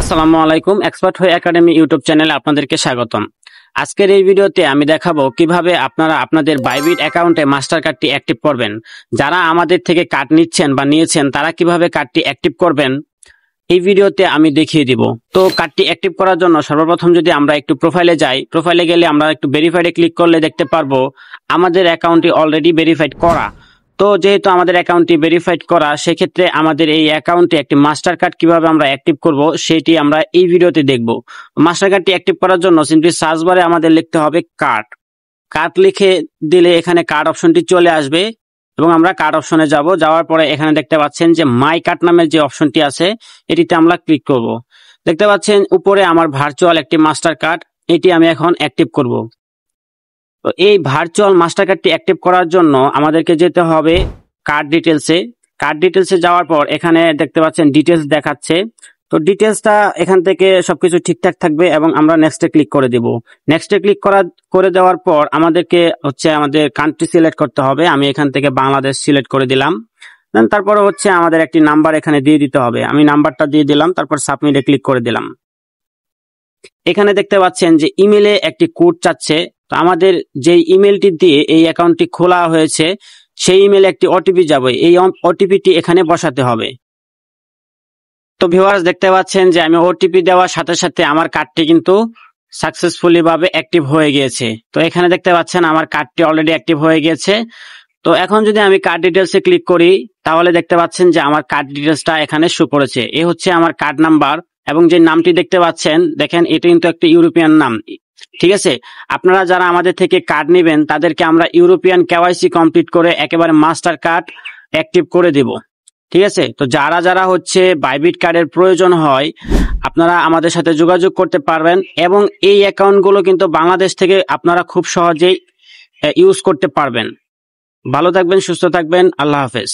আসসালামু আলাইকুম, এক্সপার্ট হয়ে একাডেমি ইউটিউব চ্যানেলে আপনাদেরকে স্বাগতম। আজকের এই ভিডিওতে আমি দেখাবো কিভাবে আপনারা আপনাদের বাইবিট অ্যাকাউন্টে মাস্টার কার্ডটি অ্যাক্টিভ করবেন। যারা আমাদের থেকে কার্ড নিচ্ছেন বা নিয়েছেন তারা কিভাবে কার্ডটি অ্যাক্টিভ করবেন এই ভিডিওতে আমি দেখিয়ে দিব। তো কার্ডটি অ্যাক্টিভ করার জন্য সর্বপ্রথম যদি আমরা একটু প্রোফাইলে যাই, প্রোফাইলে গেলে আমরা একটু ভেরিফাইডে ক্লিক করলে দেখতে পারবো আমাদের অ্যাকাউন্টটি অলরেডি ভেরিফাইড করা। তো যেহেতু আমাদের অ্যাকাউন্টটি ভেরিফাইড করা, সেক্ষেত্রে আমাদের এই অ্যাকাউন্টে একটি মাস্টার কার্ড কিভাবে আমরা অ্যাক্টিভ করব সেটি আমরা এই ভিডিওতে দেখব। মাস্টার কার্ডটি অ্যাক্টিভ করার জন্য সিম্পলি সার্চ বারে আমাদের লিখতে হবে কার্ড। কার্ড লিখে দিলে এখানে কার্ড অপশনটি চলে আসবে এবং আমরা কার্ড অপশনে যাব। যাওয়ার পরে এখানে দেখতে পাচ্ছেন যে মাই কার্ড নামের যে অপশনটি আছে এটিতে আমরা ক্লিক করব। দেখতে পাচ্ছেন উপরে আমার ভার্চুয়াল একটি মাস্টার কার্ড, এটি আমি এখন অ্যাক্টিভ করব। তো এই ভার্চুয়াল মাস্টার কার্ডটি অ্যাক্টিভ করার জন্য আমাদেরকে যেতে হবে কার্ড ডিটেলসে। কার্ড ডিটেলসে যাওয়ার পর এখানে দেখতে পাচ্ছেন ডিটেলস দেখাচ্ছে। তো ডিটেলসটা এখান থেকে সবকিছু ঠিকঠাক থাকবে এবং আমরা নেক্সটে ক্লিক করে দেব। নেক্সটে ক্লিক করে দেওয়ার পর আমাদেরকে আমাদের কান্ট্রি সিলেক্ট করতে হবে। আমি এখান থেকে বাংলাদেশ সিলেক্ট করে দিলাম। তারপরে আমাদের একটি নাম্বার এখানে দিয়ে দিতে হবে। আমি নাম্বারটা দিয়ে দিলাম, তারপর সাবমিটে ক্লিক করে দিলাম। এখানে দেখতে পাচ্ছেন যে ইমেলে একটি কোড চাচ্ছে। তো আমাদের যে ইমেলটি দিয়ে এই অ্যাকাউন্টটি খোলা হয়েছে সেই ইমেলে একটি ওটিপি যাবে, এই ওটিপিটি এখানে বসাতে হবে। তো ভিউয়ার্স দেখতে পাচ্ছেন যে আমি ওটিপি দেওয়ার সাথে সাথে আমার কার্ডটি কিন্তু সাকসেসফুলি ভাবে অ্যাক্টিভ হয়ে গিয়েছে। তো এখানে দেখতে পাচ্ছেন আমার কার্ডটি অলরেডি অ্যাক্টিভ হয়ে গিয়েছে। তো এখন যদি আমি কার্ড ডিটেলসে ক্লিক করি তাহলে দেখতে পাচ্ছেন যে আমার কার্ড ডিটেলসটা এখানে শো করেছে। এই হচ্ছে আমার কার্ড নাম্বার এবং যে নামটি দেখতে পাচ্ছেন, দেখেন এটা কিন্তু একটা ইউরোপিয়ান নাম। ঠিক আছে, আপনারা যারা আমাদের থেকে কার্ড নেবেন তাদেরকে আমরা ইউরোপিয়ান কেওয়াইসি কমপ্লিট করে একেবারে মাস্টার কার্ড অ্যাক্টিভ করে দেব। ঠিক আছে, তো যারা যারা বাইবিট কার্ডের প্রয়োজন হয় আপনারা আমাদের সাথে যোগাযোগ করতে পারবেন এবং এই অ্যাকাউন্টগুলো কিন্তু বাংলাদেশ থেকে আপনারা খুব সহজেই ইউজ করতে পারবেন। ভালো থাকবেন, সুস্থ থাকবেন, আল্লাহ হাফেজ।